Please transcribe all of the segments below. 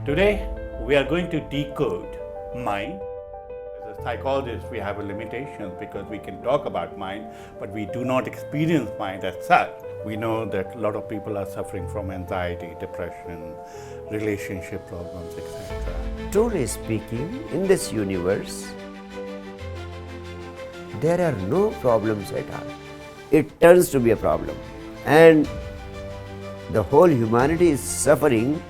Today, we are going to decode mind. As a psychologist, we have a limitation because we can talk about mind, but we do not experience mind as such. We know that a lot of people are suffering from anxiety, depression, relationship problems, etc. Truly speaking, in this universe, there are no problems at all. It turns to be a problem. And the whole humanity is suffering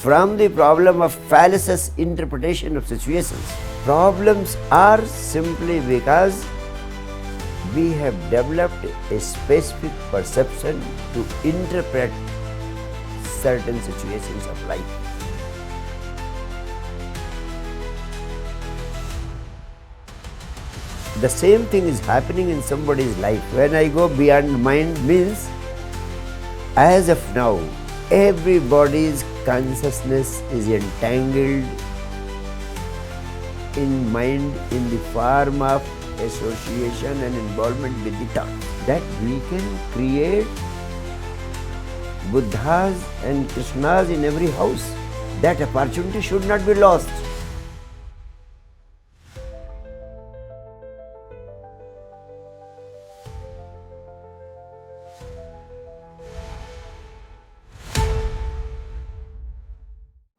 from the problem of fallacious interpretation of situations. Problems are simply because we have developed a specific perception to interpret certain situations of life. The same thing is happening in somebody's life. When I go beyond mind means, as of now, everybody's consciousness is entangled in mind in the form of association and involvement with the thought. That we can create Buddhas and Krishnas in every house. That opportunity should not be lost.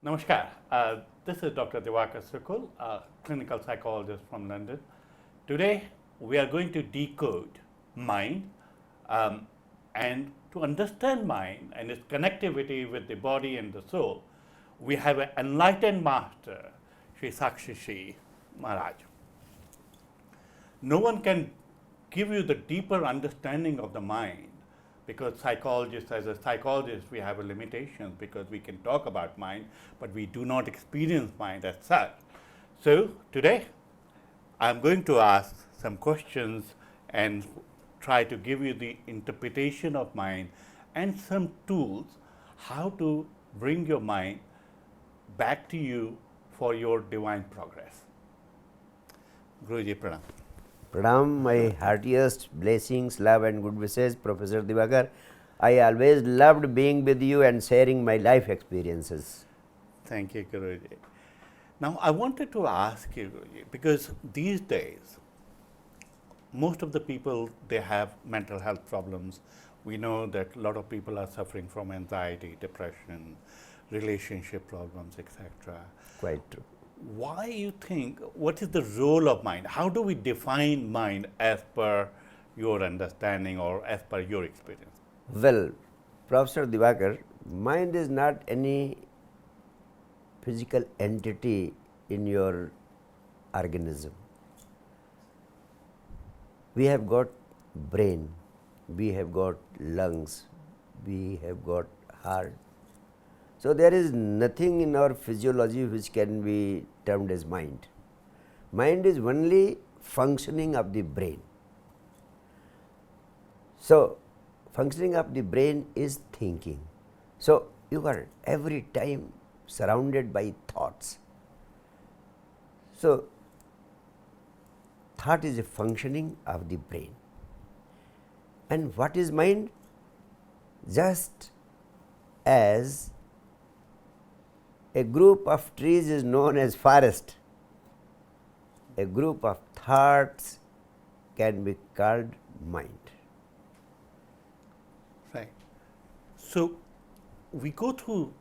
Namaskar. This is Dr. Diwakar Sukul, a clinical psychologist from London. Today, we are going to decode mind, and to understand mind and its connectivity with the body and the soul, we have an enlightened master, Sri Sakshi Shree Maharaj. No one can give you the deeper understanding of the mind, because as a psychologist, we have a limitation because we can talk about mind, but we do not experience mind as such. So today, I'm going to ask some questions and try to give you the interpretation of mind and some tools how to bring your mind back to you for your divine progress. Guruji, pranam. Pranam, my heartiest blessings, love and good wishes, Professor Diwakar. I always loved being with you and sharing my life experiences. Thank you, Guruji. Now, I wanted to ask you, Guruji, because these days, most of the people, they have mental health problems. We know that a lot of people are suffering from anxiety, depression, relationship problems, etc. Quite true. Why you think, what is the role of mind? How do we define mind as per your understanding or as per your experience? Well, Professor Diwakar, mind is not any physical entity in your organism. We have got brain, we have got lungs, we have got heart. So there is nothing in our physiology which can be termed as mind. Mind is only functioning of the brain. So functioning of the brain is thinking. So you are every time surrounded by thoughts. So thought is a functioning of the brain. And what is mind? Just as a group of trees is known as forest, a group of thoughts can be called mind. Right. So we go through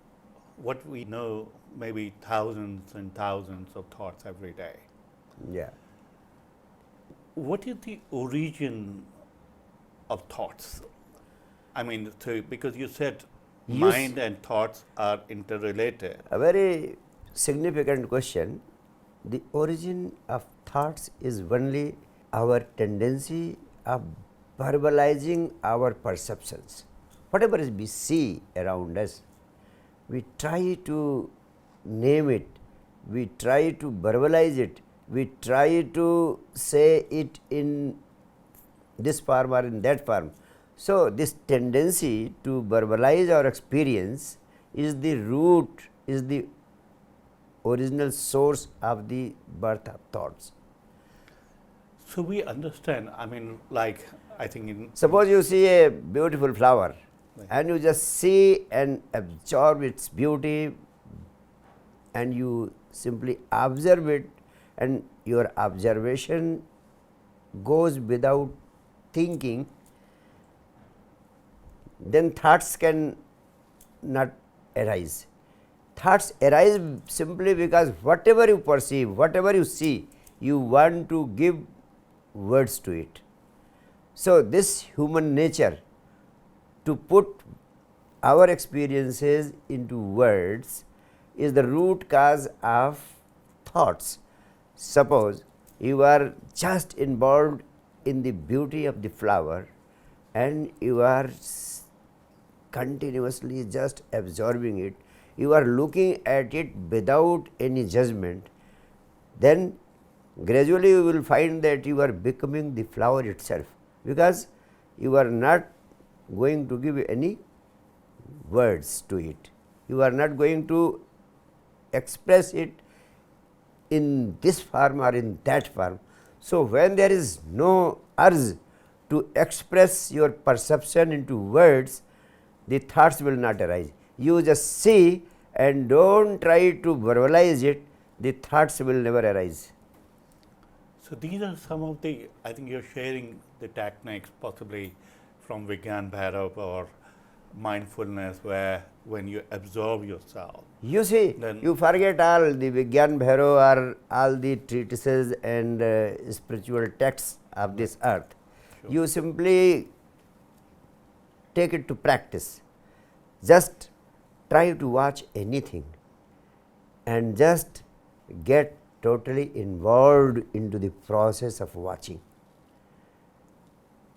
what we know, maybe thousands and thousands of thoughts every day. Yeah. What is the origin of thoughts? I mean, because you said mind and thoughts are interrelated. A very significant question. The origin of thoughts is only our tendency of verbalizing our perceptions. Whatever we see around us, we try to name it, we try to verbalize it, we try to say it in this form or in that form. So this tendency to verbalize our experience is the root, is the original source of the birth of thoughts. So we understand, I mean, like, I think in... Suppose you see a beautiful flower, and you just see and absorb its beauty and you simply observe it, and your observation goes without thinking, then thoughts can not arise. Thoughts arise simply because whatever you perceive, whatever you see, you want to give words to it. So, this human nature to put our experiences into words is the root cause of thoughts. Suppose you are just involved in the beauty of the flower and you are continuously just absorbing it, you are looking at it without any judgment, then gradually you will find that you are becoming the flower itself, because you are not going to give any words to it, you are not going to express it in this form or in that form. So, when there is no urge to express your perception into words, the thoughts will not arise. You just see and do not try to verbalize it, the thoughts will never arise. So these are some of the, I think you're sharing the techniques possibly from Vigyan Bhairav or mindfulness, where when you absorb yourself. You see, you forget all the Vigyan Bhairav or all the treatises and spiritual texts of this earth. Sure. You simply take it to practice. Just try to watch anything and just get totally involved into the process of watching.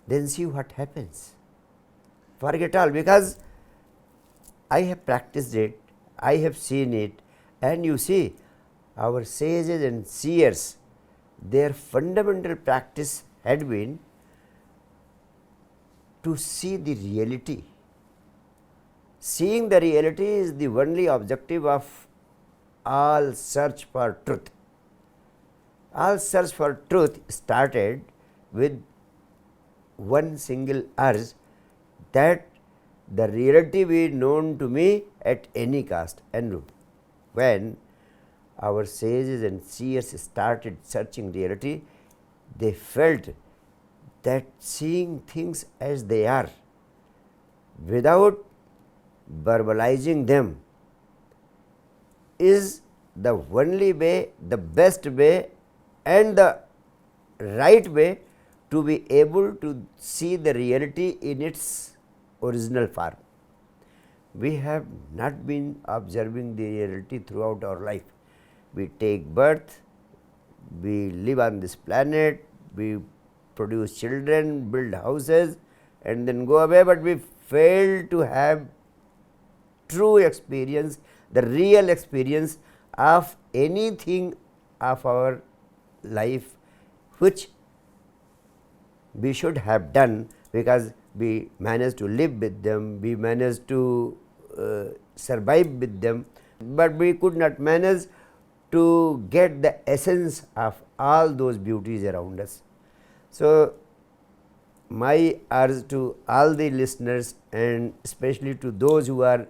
Then see what happens. Forget all, because I have practiced it, I have seen it, and you see, our sages and seers, their fundamental practice had been to see the reality. Seeing the reality is the only objective of all search for truth. All search for truth started with one single urge, that the reality be known to me at any cost. And when our sages and seers started searching reality, they felt that seeing things as they are without verbalizing them is the only way, the best way and the right way to be able to see the reality in its original form. We have not been observing the reality throughout our life. We take birth, we live on this planet, we produce children, build houses and then go away, but we fail to have true experience, the real experience of anything of our life which we should have done, because we managed to live with them, we managed to survive with them, but we could not manage to get the essence of all those beauties around us. So, my urge to all the listeners and especially to those who are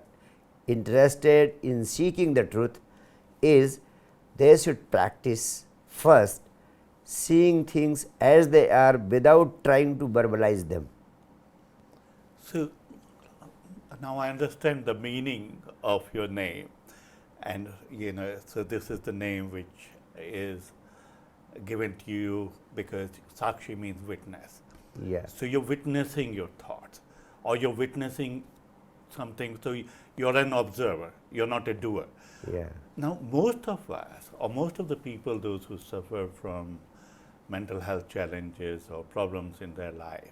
interested in seeking the truth is they should practice first seeing things as they are without trying to verbalize them. So now I understand the meaning of your name, and so this is the name which is given to you because Sakshi means witness. Yeah. So you're witnessing your thoughts, or you're witnessing something. So you're an observer. You're not a doer. Yeah. Now, most of us, or most of the people, those who suffer from mental health challenges or problems in their life,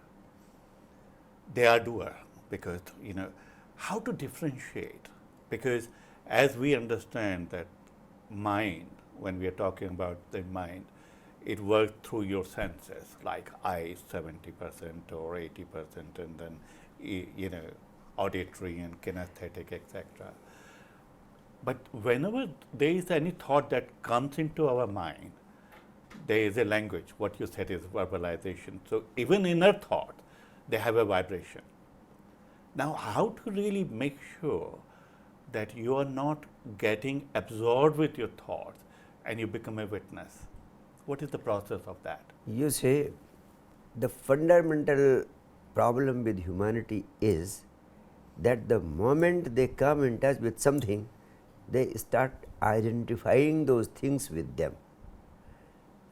they are doer, because how to differentiate, because as we understand that mind, when we are talking about the mind, it works through your senses, like eyes 70% or 80%, and then auditory and kinesthetic, etc. But whenever there is any thought that comes into our mind, there is a language. What you said is verbalization. So even inner thought, they have a vibration. Now, how to really make sure that you are not getting absorbed with your thoughts and you become a witness? What is the process of that? You say the fundamental problem with humanity is that the moment they come in touch with something, they start identifying those things with them.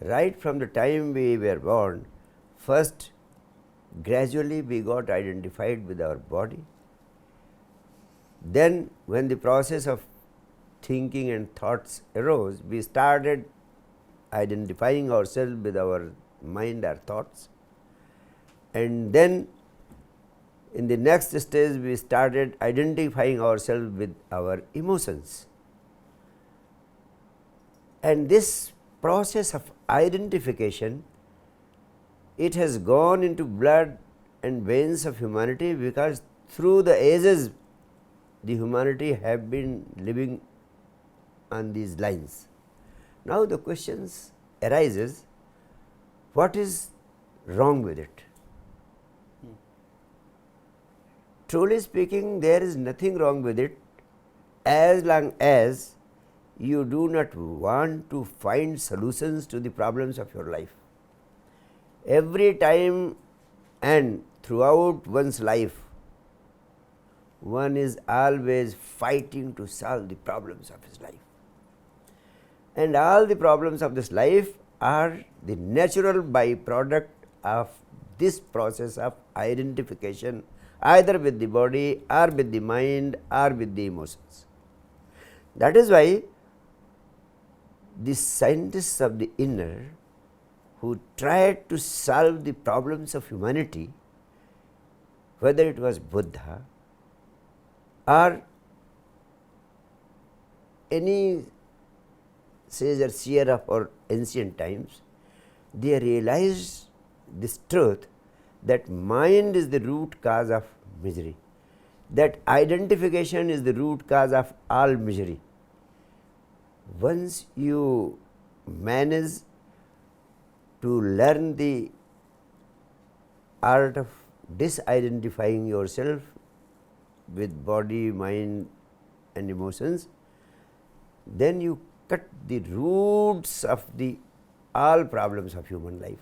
Right from the time we were born, first gradually we got identified with our body. Then when the process of thinking and thoughts arose, we started identifying ourselves with our mind, our thoughts. And then in the next stage we started identifying ourselves with our emotions. And this process of identification, it has gone into blood and veins of humanity, because through the ages the humanity have been living on these lines. Now the questions arises, what is wrong with it? Truly speaking, there is nothing wrong with it, as long as you do not want to find solutions to the problems of your life. Every time and throughout one's life, one is always fighting to solve the problems of his life. And all the problems of this life are the natural byproduct of this process of identification, either with the body or with the mind or with the emotions. That is why the scientists of the inner, who tried to solve the problems of humanity, whether it was Buddha or any sage or seer of our ancient times, they realized this truth, that mind is the root cause of misery, that identification is the root cause of all misery. Once you manage to learn the art of disidentifying yourself with body, mind and emotions, then you cut the roots of the all problems of human life.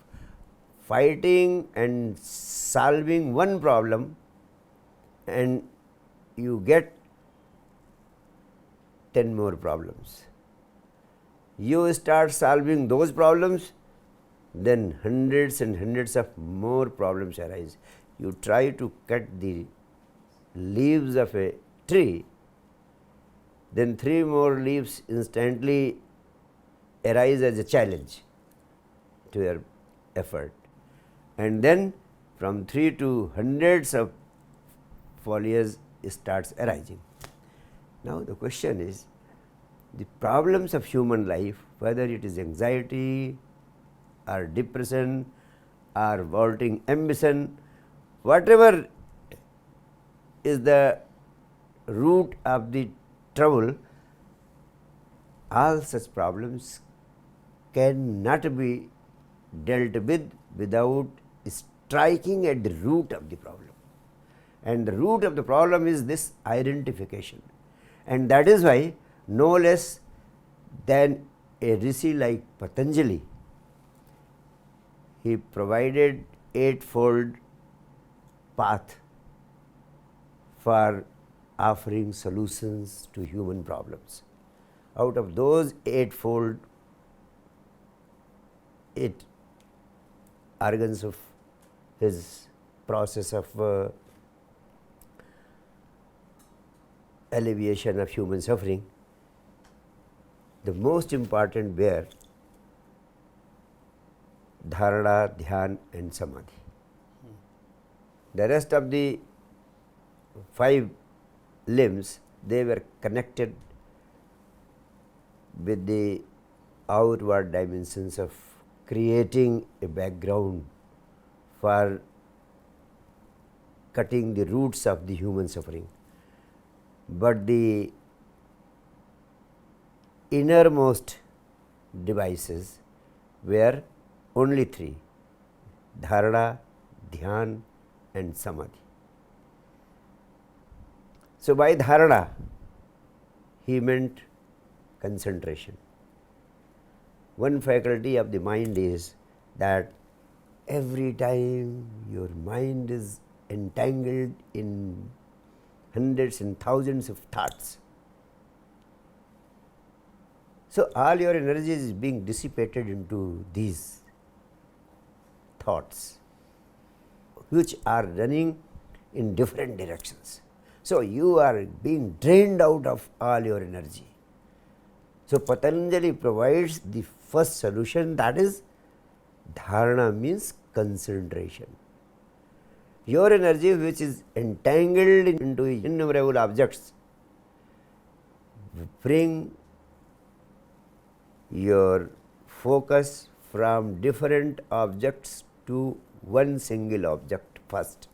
Fighting and solving one problem, and you get 10 more problems. You start solving those problems, then hundreds and hundreds of more problems arise. You try to cut the leaves of a tree, then 3 more leaves instantly arise as a challenge to your effort. And then from 3 to hundreds of foliage starts arising. Now the question is, the problems of human life, whether it is anxiety or depression or vaulting ambition, whatever is the root of the trouble, all such problems cannot be dealt with without striking at the root of the problem. And the root of the problem is this identification. And that is why no less than a rishi like Patanjali, he provided 8-fold path for offering solutions to human problems. Out of those 8-fold, 8 organs of his process of alleviation of human suffering, the most important were dharana, dhyan and samadhi. The rest of the 5 limbs, they were connected with the outward dimensions of creating a background for cutting the roots of the human suffering. But the innermost devices were only 3: dharana, dhyan and samadhi. So by dharana, he meant concentration. One faculty of the mind is that every time your mind is entangled in hundreds and thousands of thoughts, so all your energy is being dissipated into these thoughts which are running in different directions. So you are being drained out of all your energy. So Patanjali provides the first solution, that is dharana, means concentration. Your energy which is entangled into innumerable objects, bring your focus from different objects to one single object first.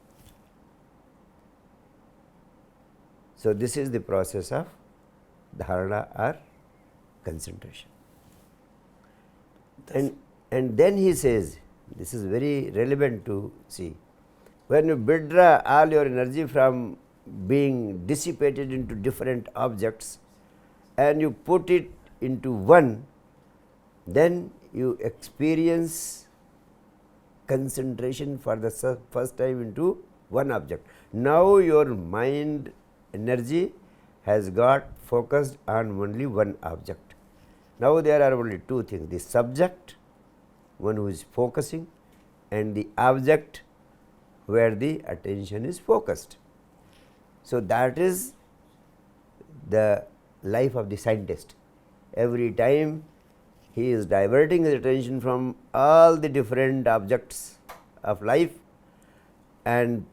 So this is the process of dharana or concentration. And then he says, this is very relevant to see, when you withdraw all your energy from being dissipated into different objects and you put it into one, then you experience concentration for the first time into one object. Now your mind energy has got focused on only one object. Now there are only two things, the subject, one who is focusing, and the object where the attention is focused. So that is the life of the scientist. Every time he is diverting his attention from all the different objects of life and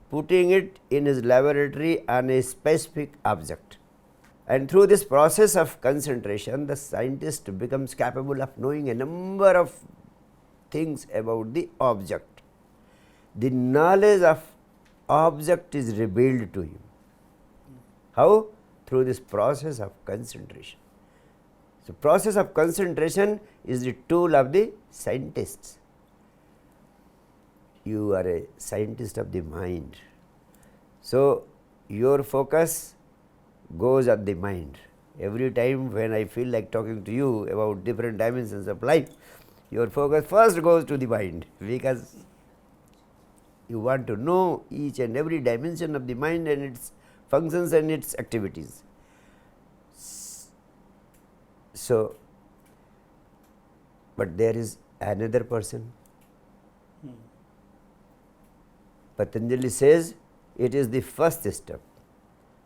putting it in his laboratory on a specific object. And through this process of concentration, the scientist becomes capable of knowing a number of things about the object. The knowledge of object is revealed to him. How? Through this process of concentration. So process of concentration is the tool of the scientists. You are a scientist of the mind. So your focus goes at the mind. Every time when I feel like talking to you about different dimensions of life, your focus first goes to the mind, because you want to know each and every dimension of the mind and its functions and its activities. So, but there is another person. Patanjali says it is the first step.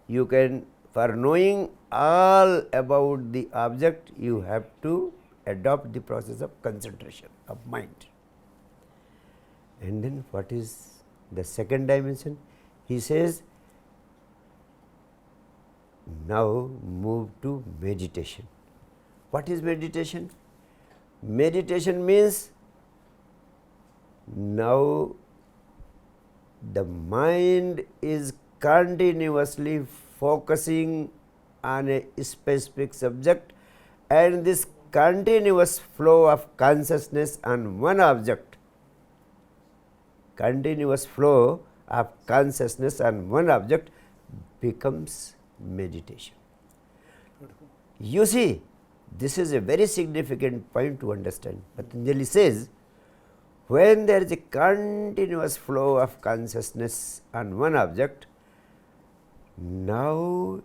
You can, for knowing all about the object, you have to adopt the process of concentration of mind. And then what is the second dimension? He says, now move to meditation. What is meditation? Meditation means now the mind is continuously focusing on a specific subject, and this continuous flow of consciousness on one object, continuous flow of consciousness on one object becomes meditation. You see, this is a very significant point to understand. Patanjali says, when there is a continuous flow of consciousness on one object, now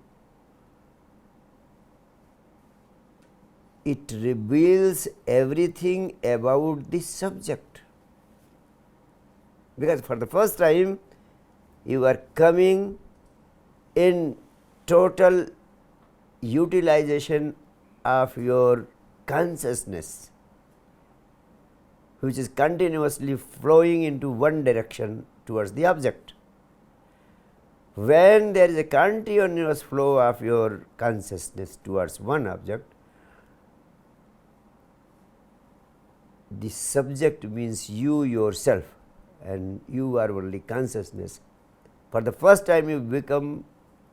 it reveals everything about the subject. Because for the first time you are coming in total utilization of your consciousness, which is continuously flowing into one direction towards the object. When there is a continuous flow of your consciousness towards one object, the subject means you yourself, and you are only consciousness. For the first time you become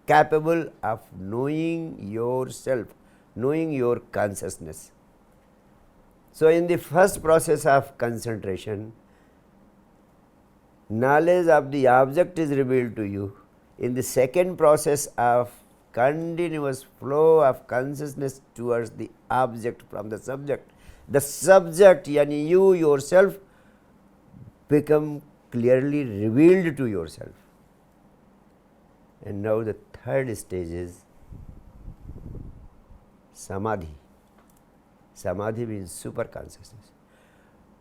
capable of knowing yourself, knowing your consciousness. So in the first process of concentration, knowledge of the object is revealed to you. In the second process of continuous flow of consciousness towards the object from the subject. The subject, yani you yourself, become clearly revealed to yourself. And now the third stage is samadhi. Samadhi means super consciousness.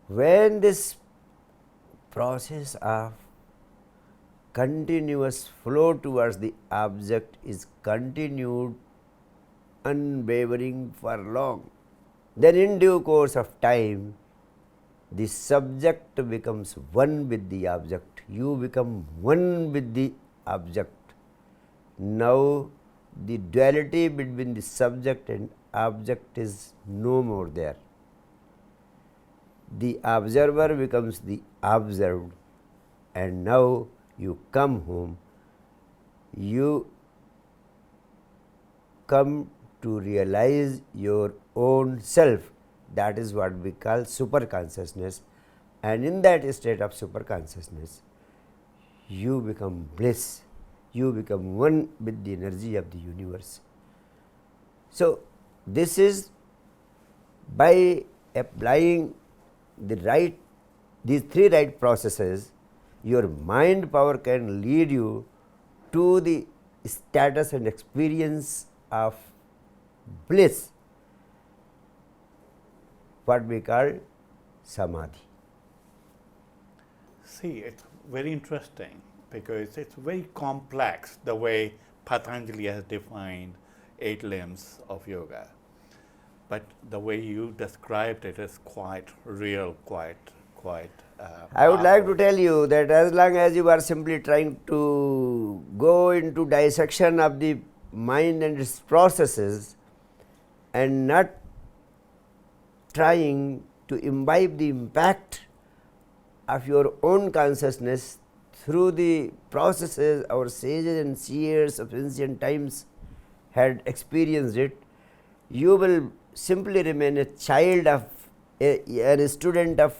When this process of continuous flow towards the object is continued unwavering for long, then in due course of time the subject becomes one with the object. You become one with the object. Now the duality between the subject and object is no more there. The observer becomes the observed, and now you come home, you come to realize your own self. That is what we call super consciousness, and in that state of super consciousness you become bliss, you become one with the energy of the universe. So this is by applying these three right processes, your mind power can lead you to the status and experience of bliss, what we call samadhi. See, it's very interesting because it's very complex the way Patanjali has defined 8 limbs of yoga. But the way you described it is quite real, quite. I would like to tell you that as long as you are simply trying to go into dissection of the mind and its processes and not trying to imbibe the impact of your own consciousness through the processes our sages and seers of ancient times had experienced it, you will simply remain a child of a student of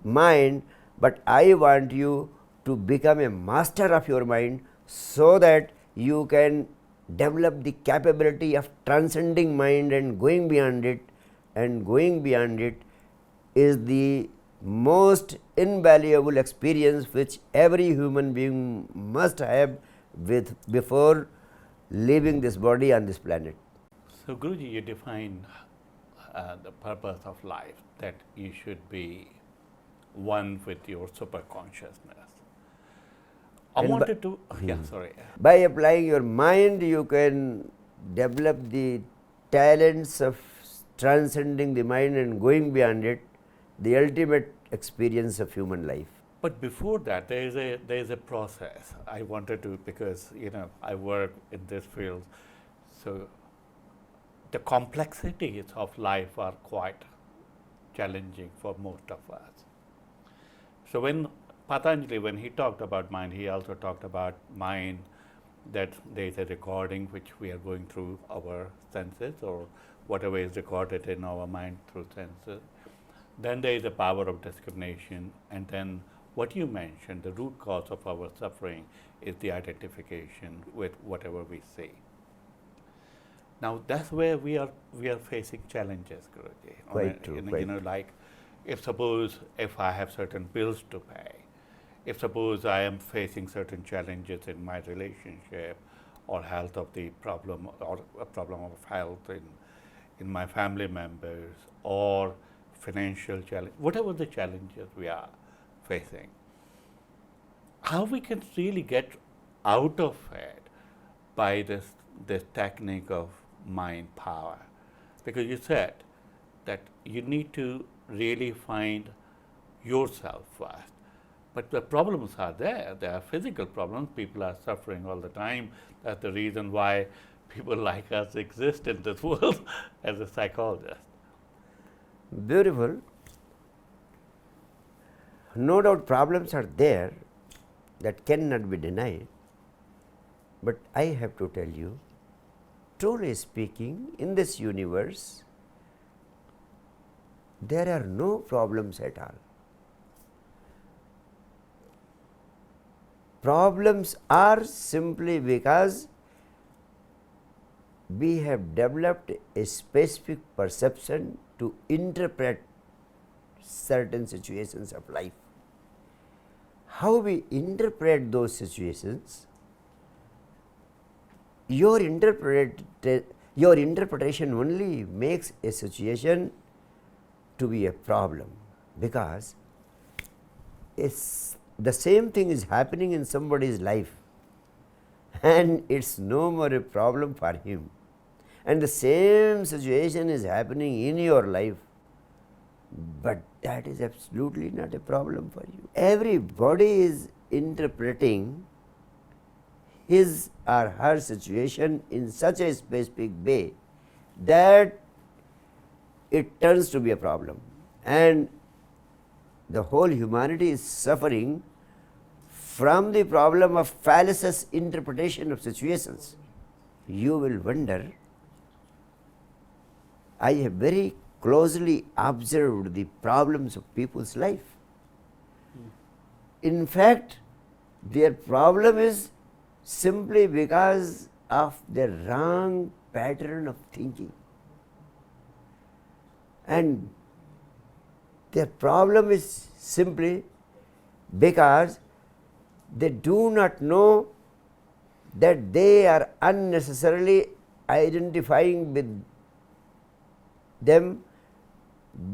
mind. But I want you to become a master of your mind so that you can develop the capability of transcending mind and going beyond it. And going beyond it is the most invaluable experience which every human being must have before leaving this body on this planet. So Guruji, you define the purpose of life, that you should be one with your super consciousness. I And wanted to, sorry. By applying your mind, you can develop the talents of transcending the mind and going beyond it, the ultimate experience of human life. But before that, there is a process. I wanted to, because I work in this field, so the complexities of life are quite challenging for most of us. So when Patanjali, when he talked about mind, he also talked about mind, that there is a recording which we are going through our senses, or whatever is recorded in our mind through senses. Then there is a power of discrimination, and then what you mentioned, the root cause of our suffering is the identification with whatever we see. Now that's where we are facing challenges, Guruji. Quite true. Like if I have certain bills to pay, if suppose I am facing certain challenges in my relationship, or health of the problem, or a problem of health in my family members, or financial challenge, whatever the challenges we are facing, how we can really get out of it by this technique of mind power. Because you said that you need to really find yourself first. But the problems are there. There are physical problems. People are suffering all the time. That's the reason why people like us exist in this world as a psychologist. Beautiful. No doubt problems are there that cannot be denied. But I have to tell you, truly speaking, in this universe, there are no problems at all. Problems are simply because we have developed a specific perception to interpret certain situations of life. How we interpret those situations, your interpretation only makes a situation to be a problem, because the same thing is happening in somebody's life and it's no more a problem for him, and the same situation is happening in your life, but that is absolutely not a problem for you. Everybody is interpreting his or her situation in such a specific way that it turns to be a problem, and the whole humanity is suffering from the problem of fallacious interpretation of situations. You will wonder, I have very closely observed the problems of people's life. In fact, their problem is simply because of their wrong pattern of thinking, and their problem is simply because they do not know that they are unnecessarily identifying with them,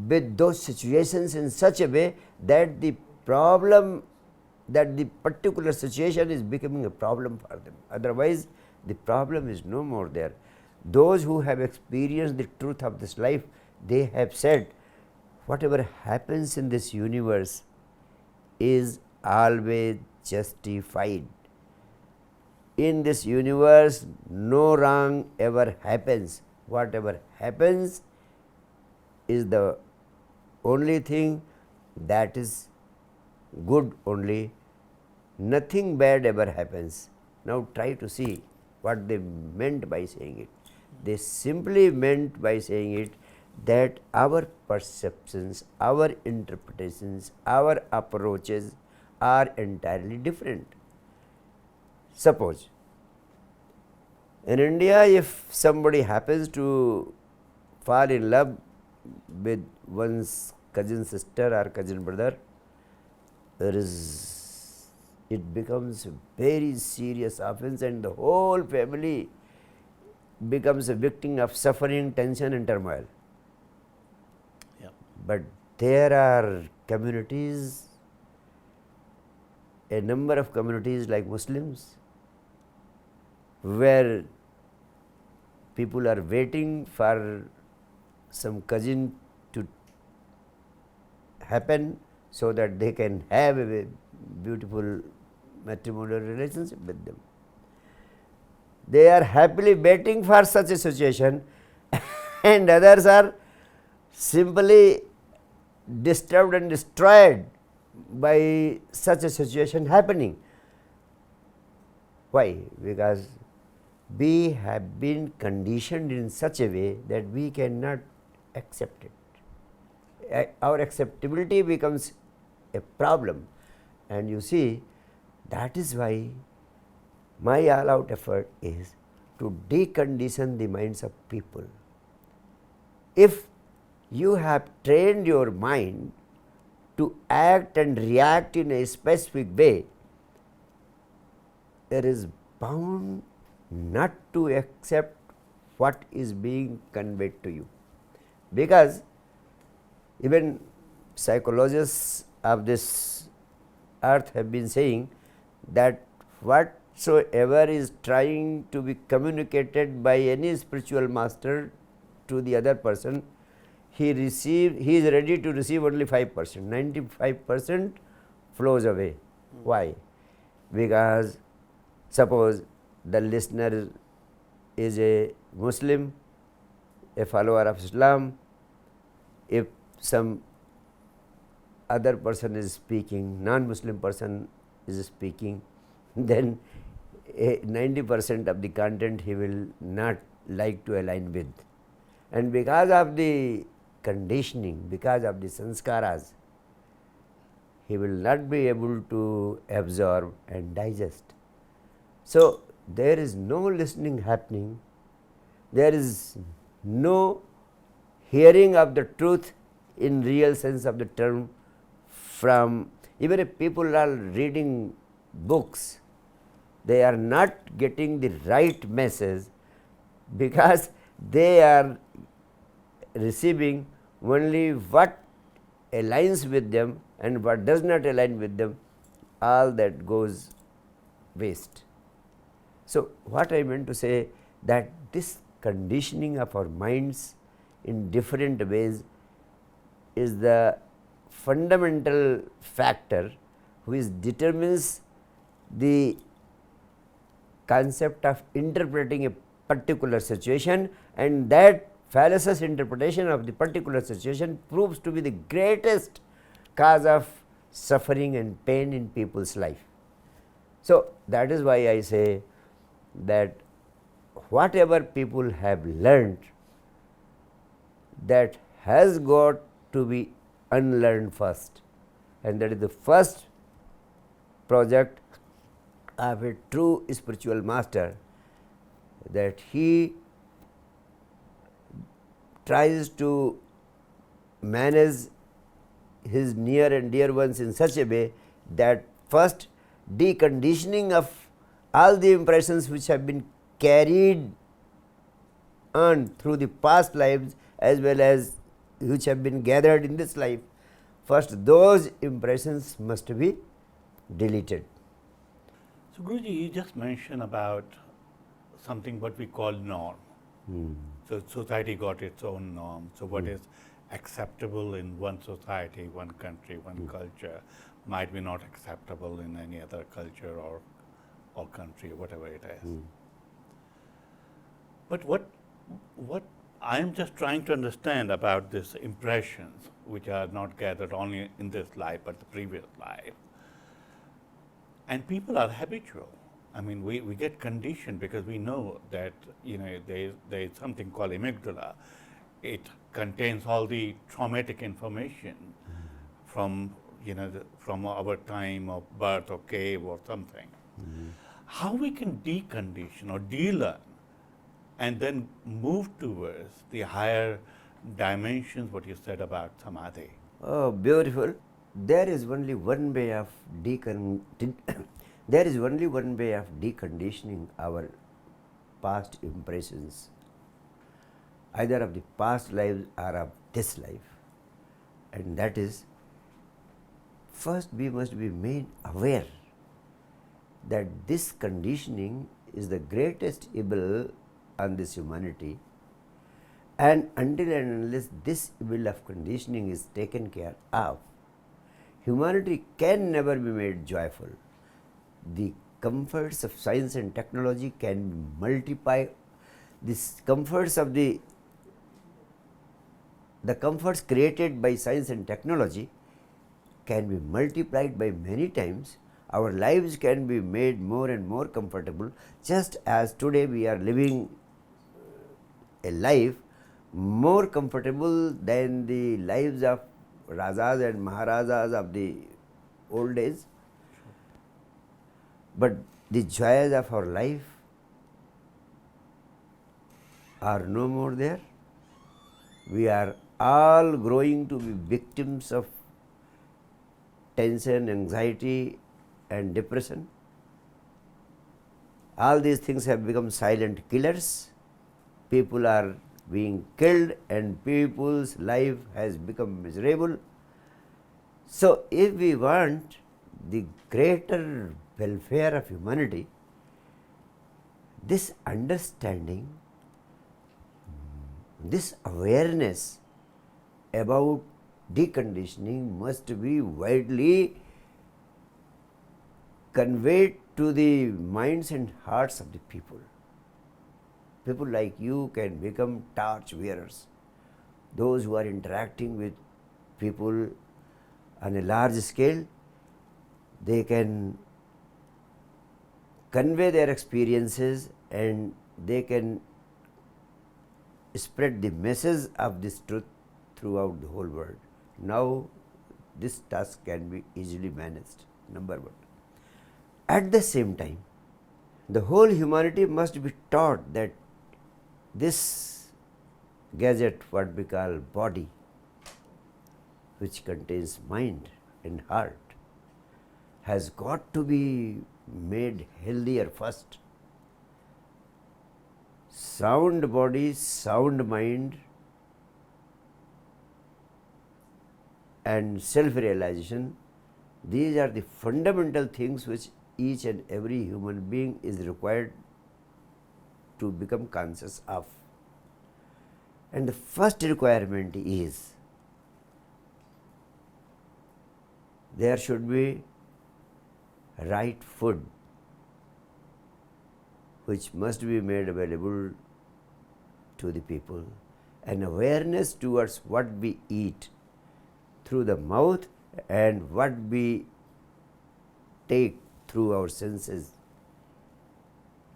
with those situations in such a way that the problem, that the particular situation is becoming a problem for them. Otherwise, the problem is no more there. Those who have experienced the truth of this life, they have said, whatever happens in this universe is always justified. In this universe, no wrong ever happens. Whatever happens is the only thing that is good only. Nothing bad ever happens. Now try to see what they meant by saying it. They simply meant by saying it that our perceptions, our interpretations, our approaches are entirely different. Suppose in India, if somebody happens to fall in love with one's cousin sister or cousin brother, it becomes a very serious offense, and the whole family becomes a victim of suffering, tension and turmoil. But there are communities, a number of communities like Muslims, where people are waiting for some cousin to happen so that they can have a beautiful matrimonial relationship with them. They are happily waiting for such a situation and others are simply disturbed and destroyed by such a situation happening. Why? Because we have been conditioned in such a way that we cannot accept it. Our acceptability becomes a problem, and you see, that is why my all out effort is to decondition the minds of people. If you have trained your mind to act and react in a specific way, there is bound not to accept what is being conveyed to you, because even psychologists of this earth have been saying that whatsoever is trying to be communicated by any spiritual master to the other person, he is ready to receive only 5%, 95% flows away. Why? Because suppose the listener is a Muslim, a follower of Islam, if some other person is speaking, non-Muslim person is speaking, then 90% of the content he will not like to align with. And because of the conditioning, because of the sanskaras, he will not be able to absorb and digest. So there is no listening happening There is no hearing of the truth in real sense of the term from, even if people are reading books, they are not getting the right message because they are receiving only what aligns with them, and what does not align with them, all that goes waste. So, what I meant to say, that this conditioning of our minds in different ways is the fundamental factor which determines the concept of interpreting a particular situation, and that fallacious interpretation of the particular situation proves to be the greatest cause of suffering and pain in people's life. So, that is why I say that whatever people have learned, that has got to be unlearned first, and that is the first project of a true spiritual master, that he tries to manage his near and dear ones in such a way that first deconditioning of all the impressions which have been carried on through the past lives as well as which have been gathered in this life, first those impressions must be deleted. So, Guruji, you just mentioned about something what we call norm. So, society got its own norm. So, what is acceptable in one society, one country, one culture might be not acceptable in any other culture or country, whatever it is. But what I am just trying to understand about these impressions, which are not gathered only in this life but the previous life, and people are habitual. I mean, we get conditioned because we know that there is something called amygdala. It contains all the traumatic information from from our time of birth or cave or something. How we can decondition or de-learn and then move towards the higher dimensions, what you said about samadhi? Oh, beautiful. There is only one way of there is only one way of deconditioning our past impressions, either of the past lives or of this life, and that is, first we must be made aware that this conditioning is the greatest evil on this humanity, and until and unless this evil of conditioning is taken care of, humanity can never be made joyful. The comforts of science and technology can multiply, these comforts of the comforts created by science and technology can be multiplied by many times. Our lives can be made more and more comfortable, just as today we are living a life more comfortable than the lives of Rajas and Maharajas of the old days. But the joys of our life are no more there. We are all growing to be victims of tension, anxiety and depression. All these things have become silent killers. People are being killed and people's life has become miserable. So, if we want the greater welfare of humanity, this understanding, this awareness about deconditioning must be widely conveyed to the minds and hearts of the people. People like you can become torch bearers. Those who are interacting with people on a large scale, they can convey their experiences and they can spread the message of this truth throughout the whole world. Now, this task can be easily managed, number one. At the same time, the whole humanity must be taught that this gadget, what we call body, which contains mind and heart, has got to be made healthier first. Sound body, sound mind, and self-realization, these are the fundamental things which each and every human being is required to become conscious of. And the first requirement is there should be right food, which must be made available to the people, and awareness towards what we eat through the mouth and what we take through our senses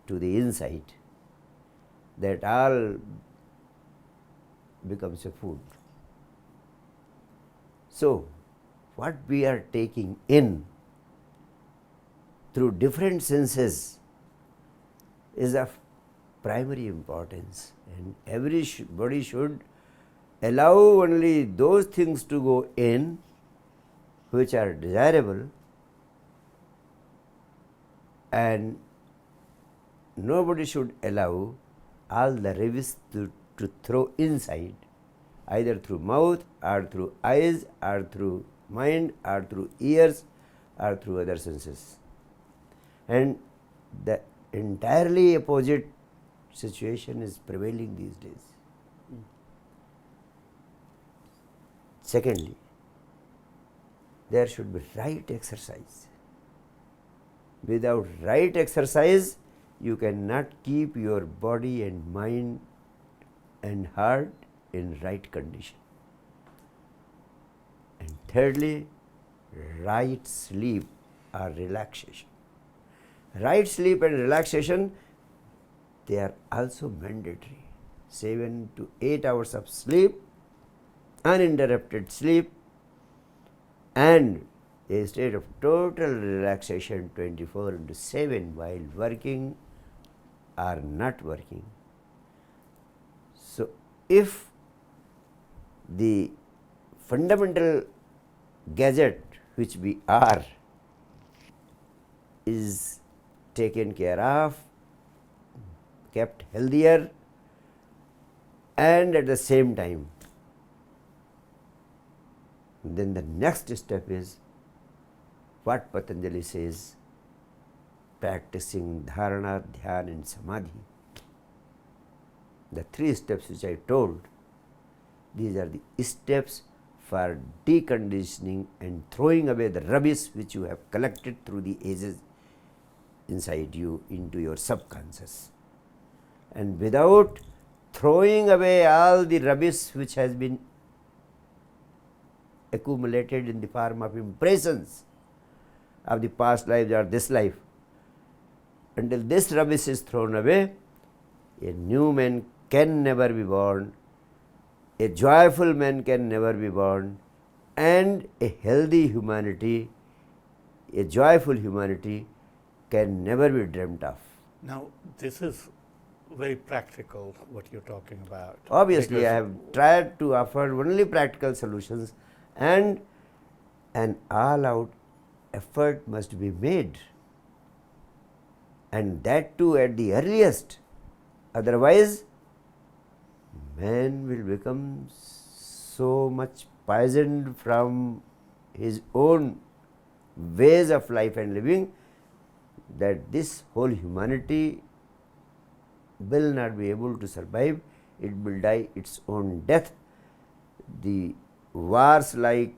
to the inside, that all becomes a food. So, what we are taking in through different senses is of primary importance, and everybody should allow only those things to go in which are desirable, and nobody should allow all the rubbish to throw inside, either through mouth or through eyes or through mind or through ears or through other senses. And the entirely opposite situation is prevailing these days. Secondly, there should be right exercise. Without right exercise, you cannot keep your body and mind and heart in right condition. And thirdly, right sleep or relaxation. Right sleep and relaxation, they are also mandatory. 7 to 8 hours of sleep, uninterrupted sleep, and a state of total relaxation 24/7 while working or not working. So, if the fundamental gadget which we are is taken care of, kept healthier, and at the same time, then the next step is what Patanjali says, practicing dharana, dhyana and samadhi. The 3 steps which I told, these are the steps for deconditioning and throwing away the rubbish which you have collected through the ages inside you into your subconscious. And without throwing away all the rubbish which has been accumulated in the form of impressions of the past lives or this life, until this rubbish is thrown away, a new man can never be born, a joyful man can never be born, and a healthy humanity, a joyful humanity can never be dreamt of. Now, this is very practical, what you're talking about. Obviously, I have tried to offer only practical solutions, and an all-out effort must be made, and that too at the earliest. Otherwise, man will become so much poisoned from his own ways of life and living that this whole humanity will not be able to survive. It will die its own death. The wars like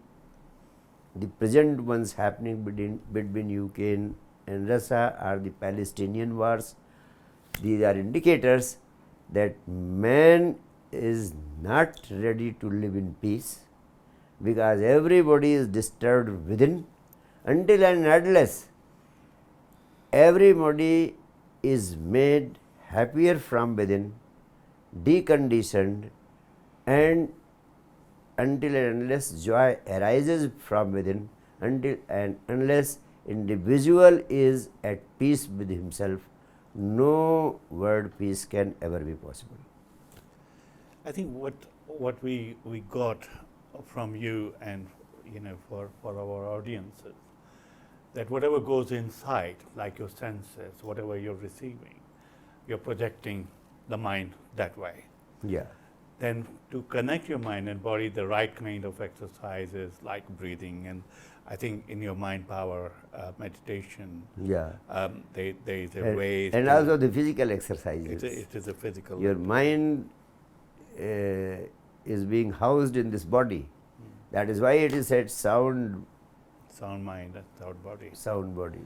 the present ones happening between Ukraine and Russia or the Palestinian wars, these are indicators that man is not ready to live in peace, because everybody is disturbed within. Until and unless everybody is made happier from within, deconditioned, and until and unless joy arises from within, until and unless individual is at peace with himself, no word peace can ever be possible. I think what we got from you and for our audiences, that whatever goes inside, like your senses, whatever you're receiving, you're projecting the mind that way. Yeah. Then to connect your mind and body, the right kind of exercises like breathing, and I think in your mind power meditation, Yeah. there is a And, way. and also the physical exercises. It is a physical. Your mind is being housed in this body. That is why it is said sound Mind and sound body. sound body.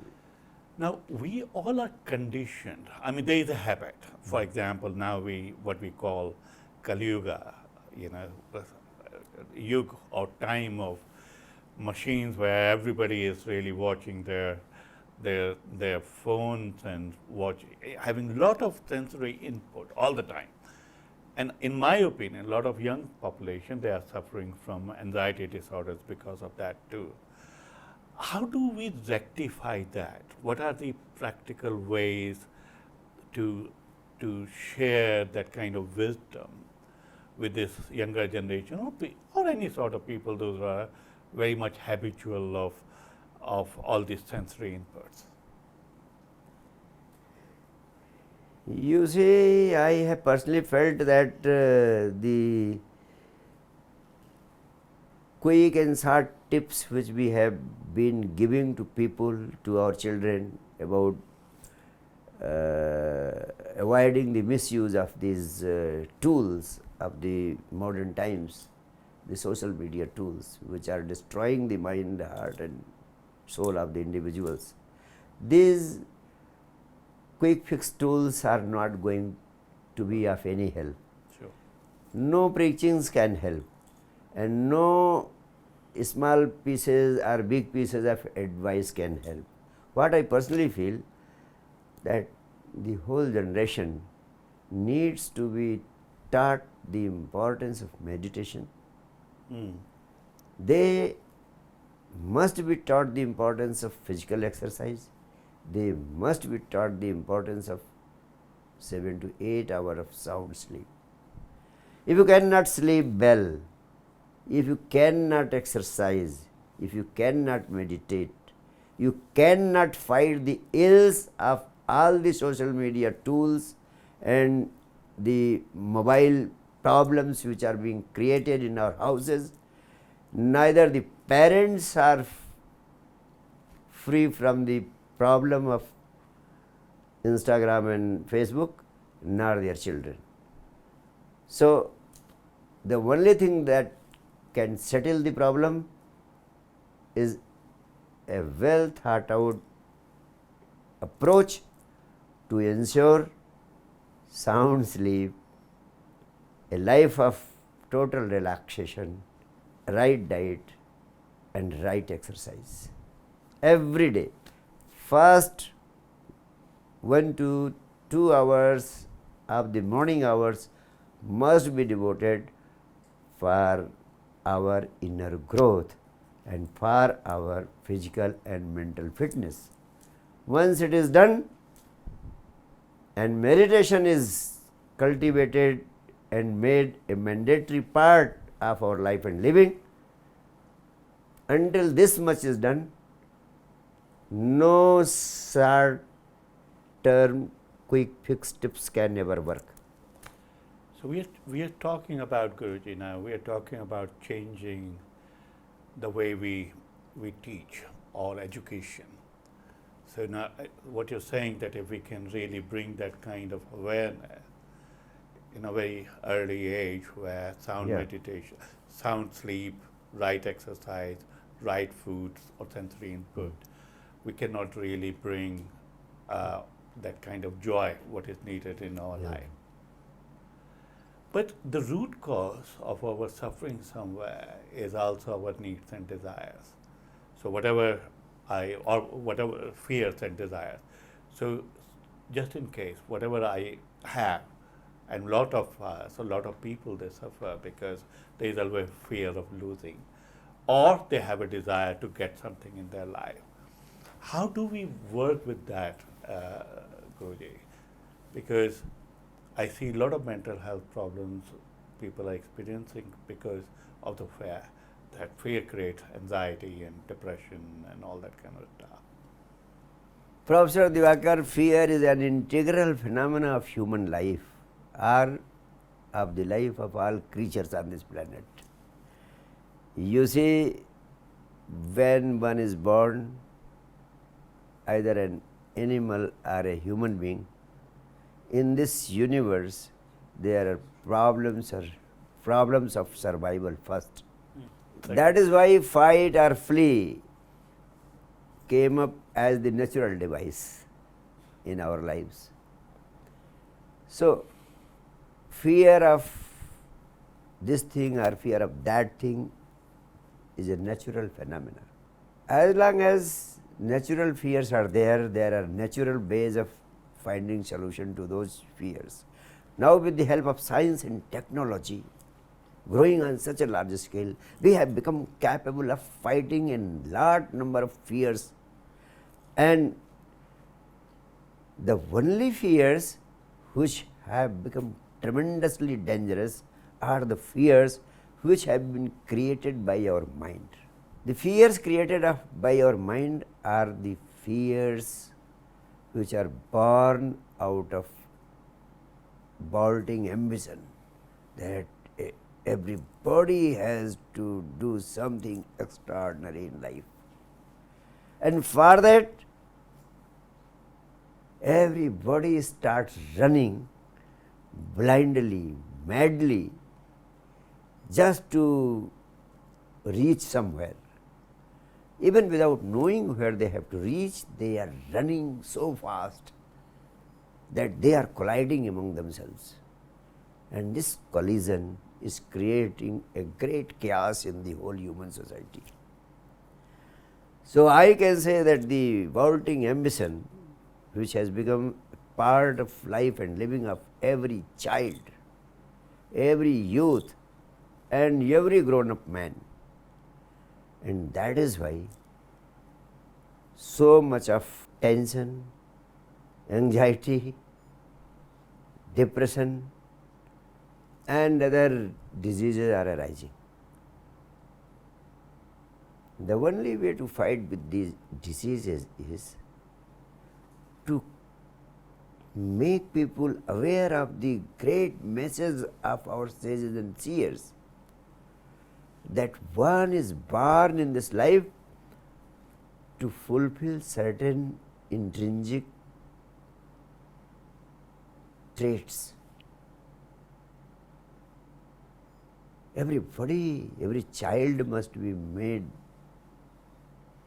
Now we all are conditioned. I mean, there is a habit. For example, now what we call Kali Yuga, yug or time of machines where everybody is really watching their phones and having a lot of sensory input all the time. And in my opinion, a lot of young population, they are suffering from anxiety disorders because of that too. How do we rectify that? What are the practical ways to share that kind of wisdom with this younger generation, or any sort of people those who are very much habitual of all these sensory inputs? You see, I have personally felt that the quick and short tips which we have been giving to people, to our children, about avoiding the misuse of these tools of the modern times, the social media tools which are destroying the mind, heart and soul of the individuals. These quick fix tools are not going to be of any help. Sure. No preachings can help, and no small pieces or big pieces of advice can help. What I personally feel, that the whole generation needs to be taught the importance of meditation. They must be taught the importance of physical exercise. They must be taught the importance of 7 to 8 hours of sound sleep. If you cannot sleep well, if you cannot exercise, if you cannot meditate, you cannot fight the ills of all the social media tools and the mobile problems which are being created in our houses. Neither the parents are free from the problem of Instagram and Facebook, nor their children. So, the only thing that can settle the problem is a well thought out approach to ensure sound sleep, a life of total relaxation, right diet and right exercise. Every day, first 1 to 2 hours of the morning hours must be devoted for our inner growth and for our physical and mental fitness. Once it is done and meditation is cultivated and made a mandatory part of our life and living, until this much is done, no short term quick fix tips can ever work. So we are talking about, Guruji, now we are talking about changing the way we teach or education. So now what you're saying, that if we can really bring that kind of awareness in a very early age, where sound meditation, sound sleep, right exercise, right foods or sensory input, we cannot really bring that kind of joy what is needed in our life. But the root cause of our suffering somewhere is also our needs and desires. So whatever fears and desires. So just in case, whatever I have, and a lot of people, they suffer because there is always fear of losing, or they have a desire to get something in their life. How do we work with that, Guruji? Because I see a lot of mental health problems people are experiencing because of the fear. That fear creates anxiety and depression and all that kind of stuff. Professor Diwakar, fear is an integral phenomenon of human life or of the life of all creatures on this planet. You see, when one is born, either an animal or a human being, in this universe there are problems of survival first. That is why fight or flee came up as the natural device in our lives. So, fear of this thing or fear of that thing is a natural phenomenon. As long as natural fears are there are natural ways of finding solution to those fears. Now with the help of science and technology growing on such a large scale, we have become capable of fighting a large number of fears, and the only fears which have become tremendously dangerous are the fears which have been created by our mind. The fears created by our mind are the fears which are born out of vaulting ambition, that everybody has to do something extraordinary in life. And for that, everybody starts running blindly, madly, just to reach somewhere. Even without knowing where they have to reach, they are running so fast that they are colliding among themselves. And this collision is creating a great chaos in the whole human society. So I can say that the vaulting ambition, which has become part of life and living of every child, every youth, and every grown-up man, and that is why so much of tension, anxiety, depression, and other diseases are arising. The only way to fight with these diseases is to make people aware of the great message of our sages and seers, that one is born in this life to fulfill certain intrinsic traits. Everybody, every child must be made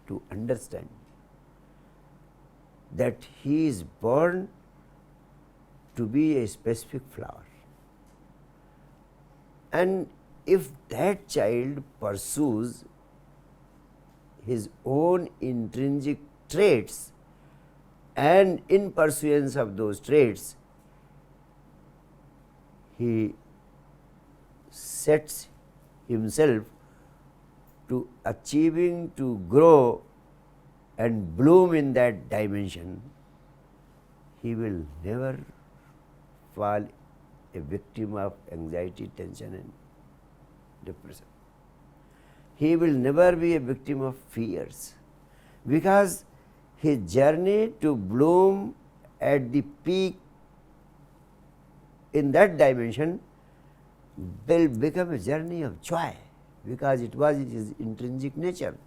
to understand that he is born to be a specific flower. And if that child pursues his own intrinsic traits, and in pursuance of those traits, he sets himself to achieving to grow and bloom in that dimension, he will never fall a victim of anxiety, tension, and depression. He will never be a victim of fears, because his journey to bloom at the peak in that dimension will become a journey of joy, because it was his intrinsic nature.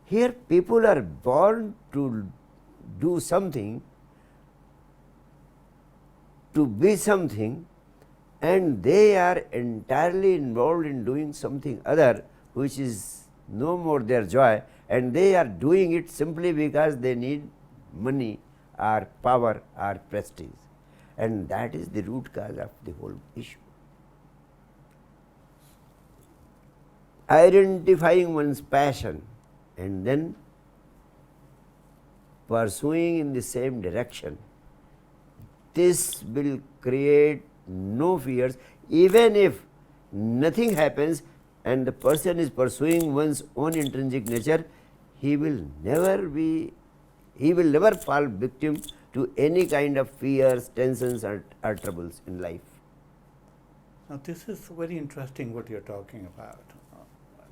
Here people are born to do something, to be something, and they are entirely involved in doing something other, which is no more their joy, and they are doing it simply because they need money or power or prestige, and that is the root cause of the whole issue. Identifying one's passion and then pursuing in the same direction, this will create no fears. Even if nothing happens and the person is pursuing one's own intrinsic nature, he will never fall victim to any kind of fears, tensions, or troubles in life. Now, this is very interesting what you're talking about,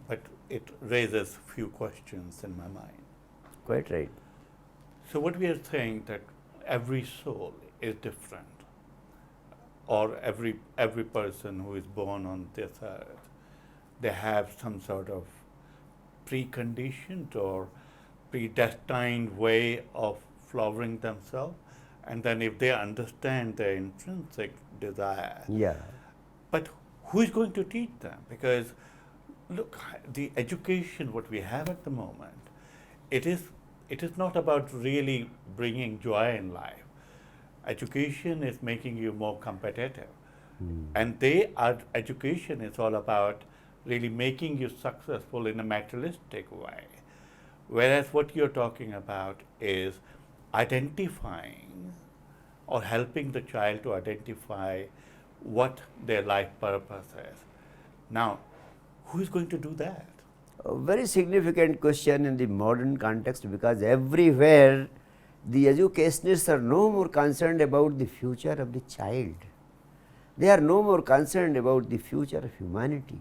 but it raises few questions in my mind. Quite right. So, what we are saying that every soul is different, or every person who is born on this earth, they have some sort of preconditioned or predestined way of flowering themselves, and then if they understand their intrinsic desire, Yeah. but who is going to teach them? Because look, the education what we have at the moment, it is not about really bringing joy in life. Education is making you more competitive, and education is all about really making you successful in a materialistic way. Whereas what you're talking about is identifying or helping the child to identify what their life purpose is. Now, who is going to do that? A very significant question in the modern context, because everywhere the educationists are no more concerned about the future of the child. They are no more concerned about the future of humanity.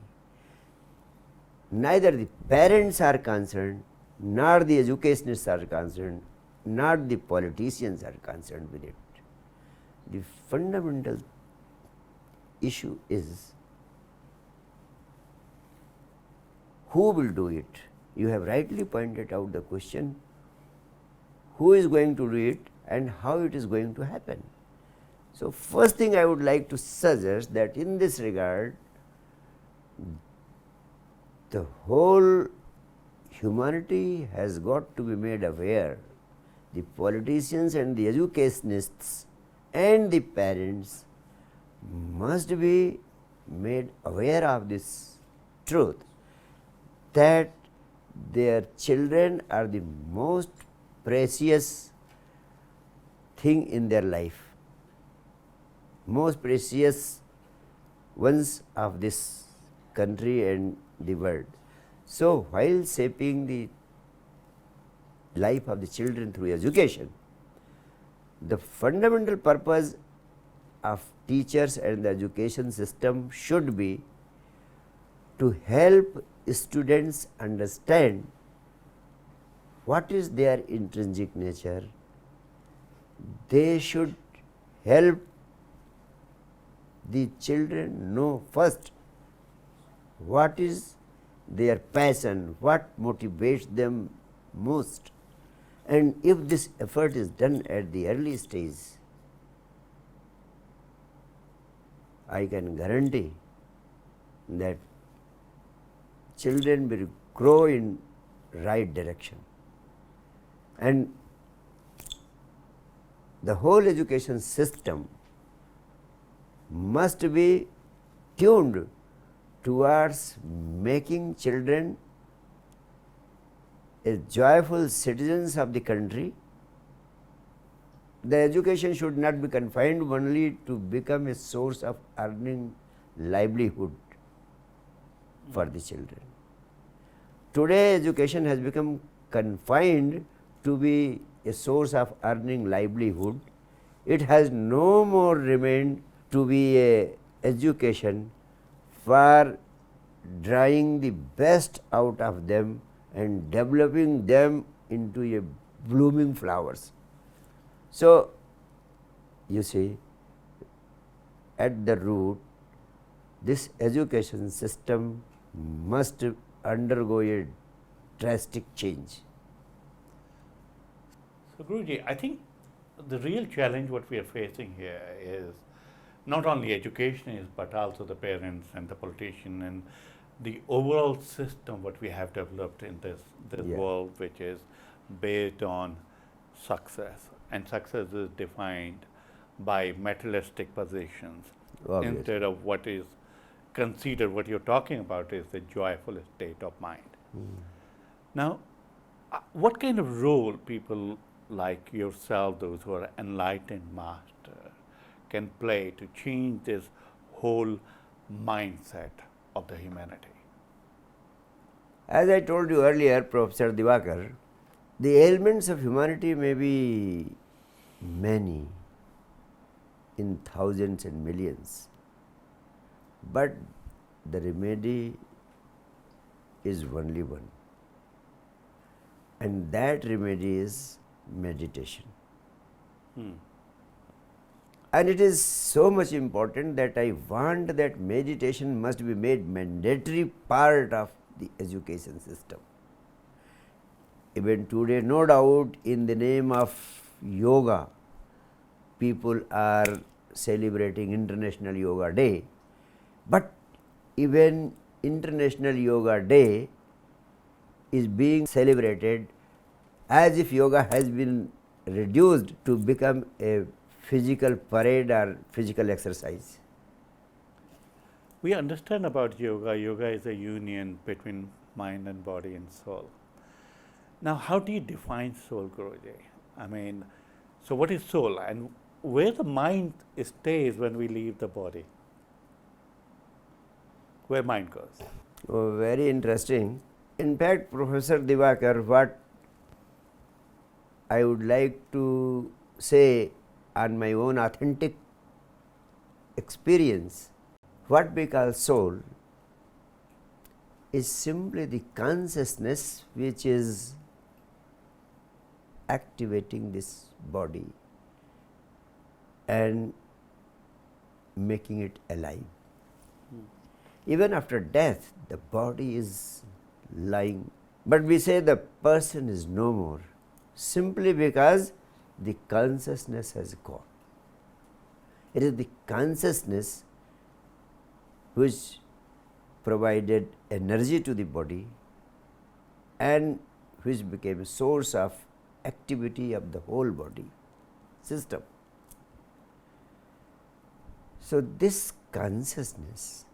Neither the parents are concerned, nor the educationists are concerned, nor the politicians are concerned with it. The fundamental issue is who will do it. You have rightly pointed out the question, who is going to do it and how it is going to happen. So, first thing I would like to suggest that in this regard, the whole humanity has got to be made aware. The politicians and the educationists and the parents must be made aware of this truth, that their children are the most precious thing in their life, most precious ones of this country and the world. So, while shaping the life of the children through education, the fundamental purpose of teachers and the education system should be to help students understand what is their intrinsic nature. They should help the children know first what is their passion, what motivates them most. And if this effort is done at the early stage, I can guarantee that children will grow in right direction. And the whole education system must be tuned towards making children as joyful citizens of the country. The education should not be confined only to become a source of earning livelihood for the children. Today, education has become confined to be a source of earning livelihood. It has no more remained to be a education for drawing the best out of them and developing them into a blooming flowers. So, you see, at the root, this education system must undergo a drastic change. So, Guruji, I think the real challenge what we are facing here is not only educationists but also the parents and the politician and the overall system what we have developed in this world, which is based on success, and success is defined by materialistic possessions. Obviously. Instead of what is considered, what you're talking about is the joyful state of mind. Now, what kind of role people like yourself, those who are enlightened master, can play to change this whole mindset of the humanity? As I told you earlier, Professor Diwakar, the ailments of humanity may be many, in thousands and millions. but the remedy is only one, and that remedy is meditation. And it is so much important that I want that meditation must be made mandatory part of the education system. Even today, no doubt, in the name of yoga, people are celebrating International Yoga Day, but even International Yoga Day is being celebrated as if yoga has been reduced to become a physical parade or physical exercise. We understand about yoga. Yoga is a union between mind and body and soul. Now, how do you define soul, Guruji? I mean, so what is soul, and where the mind stays when we leave the body? Where mind goes? Oh, very interesting. In fact, Professor Diwakar, what I would like to say on my own authentic experience, what we call soul is simply the consciousness which is activating this body and making it alive. Even after death, the body is lying, but we say the person is no more, simply because the consciousness has gone. It is the consciousness which provided energy to the body and which became a source of activity of the whole body system. So this consciousness,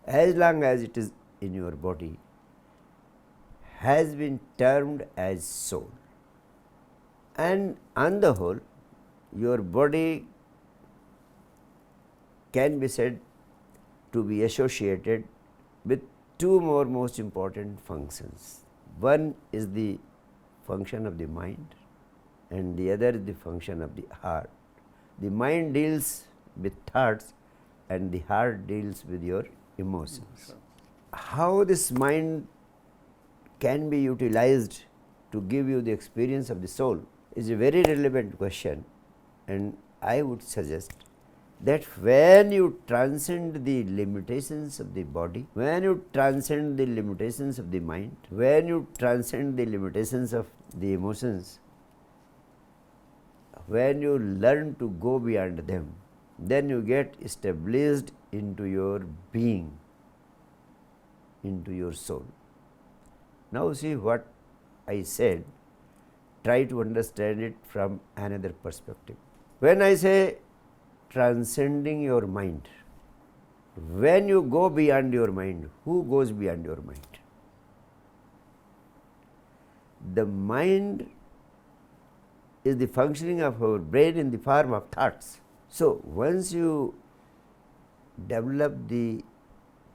as long as it is in your body, has been termed as soul. And on the whole, your body can be said to be associated with two more most important functions. One is the function of the mind, and the other is the function of the heart. The mind deals with thoughts and the heart deals with your emotions. How this mind can be utilized to give you the experience of the soul is a very relevant question, and I would suggest that when you transcend the limitations of the body, when you transcend the limitations of the mind, when you transcend the limitations of the emotions, when you learn to go beyond them, then you get established into your being, into your soul. Now see what I said, try to understand it from another perspective. When I say transcending your mind, when you go beyond your mind, who goes beyond your mind? The mind is the functioning of our brain in the form of thoughts. So once you develop the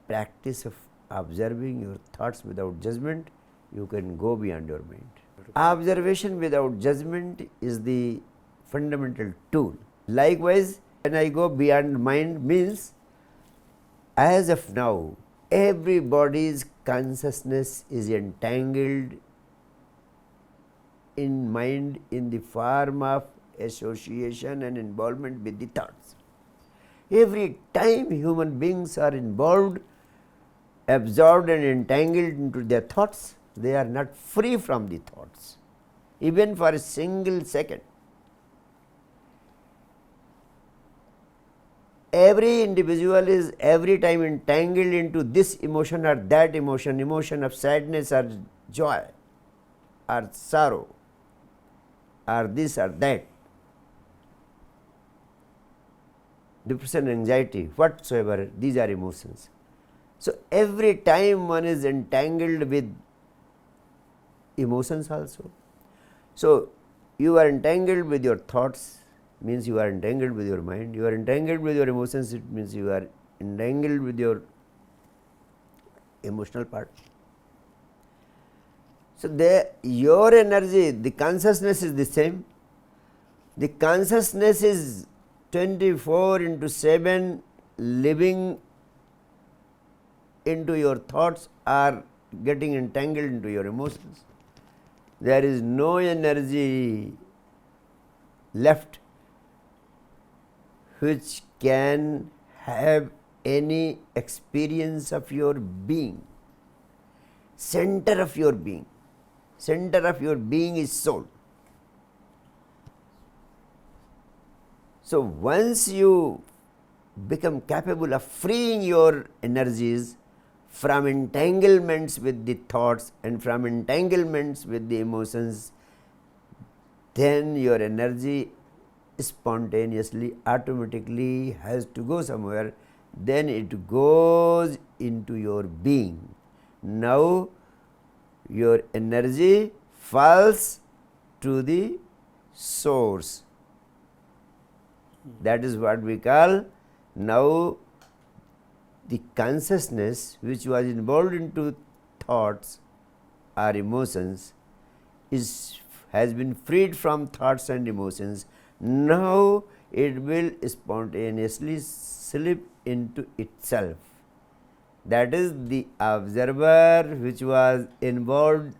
practice of observing your thoughts without judgment, you can go beyond your mind. Observation without judgment is the fundamental tool. Likewise, when I go beyond mind means, as of now, everybody's consciousness is entangled in mind in the form of association and involvement with the thoughts. Every time human beings are involved, absorbed and entangled into their thoughts, they are not free from the thoughts, even for a single second. Every individual is every time entangled into this emotion or that emotion, emotion of sadness or joy or sorrow or this or that, depression, anxiety, whatsoever, these are emotions. So every time one is entangled with emotions also. So you are entangled with your thoughts, means you are entangled with your mind. You are entangled with your emotions, it means you are entangled with your emotional part. So your energy, the consciousness is the same. The consciousness is 24/7 living into your thoughts or getting entangled into your emotions. There is no energy left which can have any experience of your being. Center of your being. Center of your being is soul. So once you become capable of freeing your energies from entanglements with the thoughts and from entanglements with the emotions, then your energy spontaneously, automatically has to go somewhere. Then it goes into your being. Now your energy falls to the source. That is what we call now the consciousness which was involved into thoughts or emotions has been freed from thoughts and emotions. Now it will spontaneously slip into itself. That is, the observer which was involved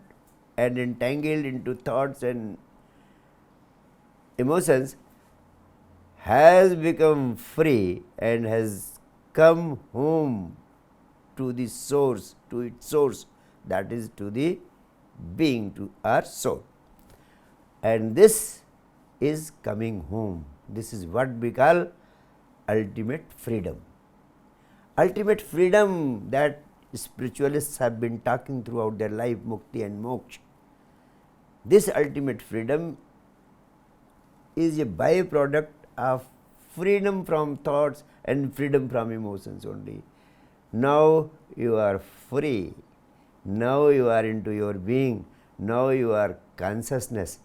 and entangled into thoughts and emotions has become free and has come home to the source, to its source, that is to the being, to our soul. And this is coming home. This is what we call ultimate freedom. Ultimate freedom that spiritualists have been talking throughout their life, mukti and moksha. This ultimate freedom is a byproduct of freedom from thoughts and freedom from emotions only. Now you are free. Now you are into your being. Now you are consciousness.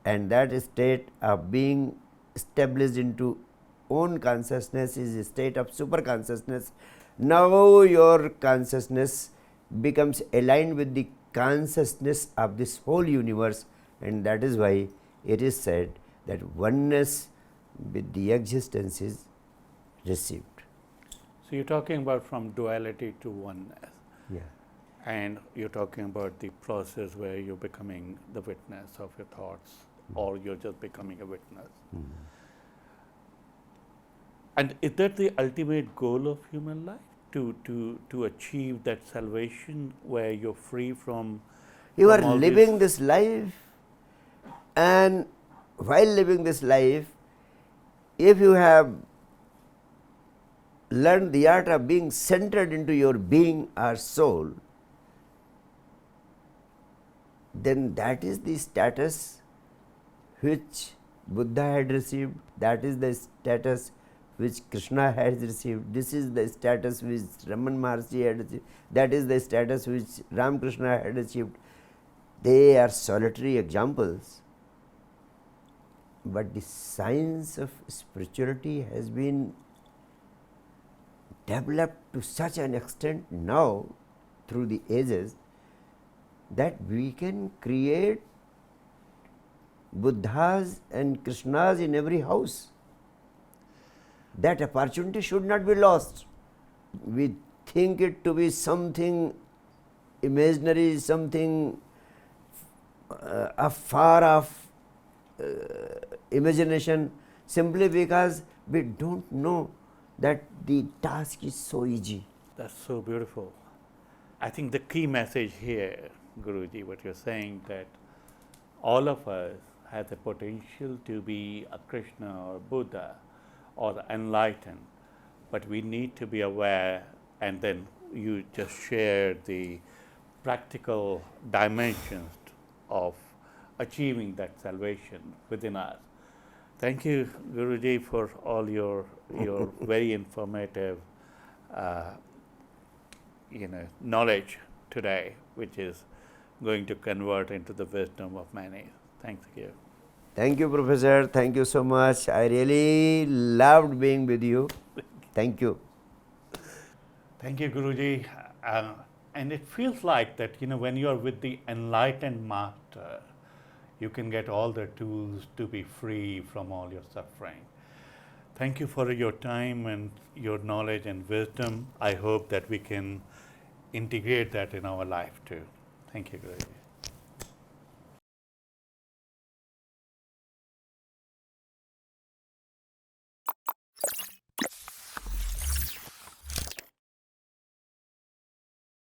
And that state of being established into own consciousness is a state of super consciousness. Now your consciousness becomes aligned with the consciousness of this whole universe, and that is why it is said that oneness with the existence is received. So you're talking about from duality to oneness. Yeah. And you're talking about the process where you're becoming the witness of your thoughts, or you're just becoming a witness. And is that the ultimate goal of human life? To achieve that salvation where you're free from You are all living these- this life, and while living this life, if you have learned the art of being centered into your being or soul, then that is the status which Buddha had received, that is the status which Krishna has received, this is the status which Raman Maharshi had achieved, that is the status which Ramakrishna had achieved. They are solitary examples. But the science of spirituality has been developed to such an extent now through the ages that we can create Buddhas and Krishnas in every house. That opportunity should not be lost. We think it to be something imaginary, something far off imagination, simply because we don't know that the task is so easy. That's so beautiful. I think the key message here, Guruji, what you're saying, that all of us has a potential to be a Krishna or Buddha or enlightened, but we need to be aware, and then you just share the practical dimensions of achieving that salvation within us. Thank you, Guruji, for all your very informative knowledge today, which is going to convert into the wisdom of many. Thank you. Thank you, Professor. Thank you so much. I really loved being with you. Thank you. Thank you, Guruji. And it feels like that, when you are with the enlightened master, you can get all the tools to be free from all your suffering. Thank you for your time and your knowledge and wisdom. I hope that we can integrate that in our life too. Thank you, Guruji.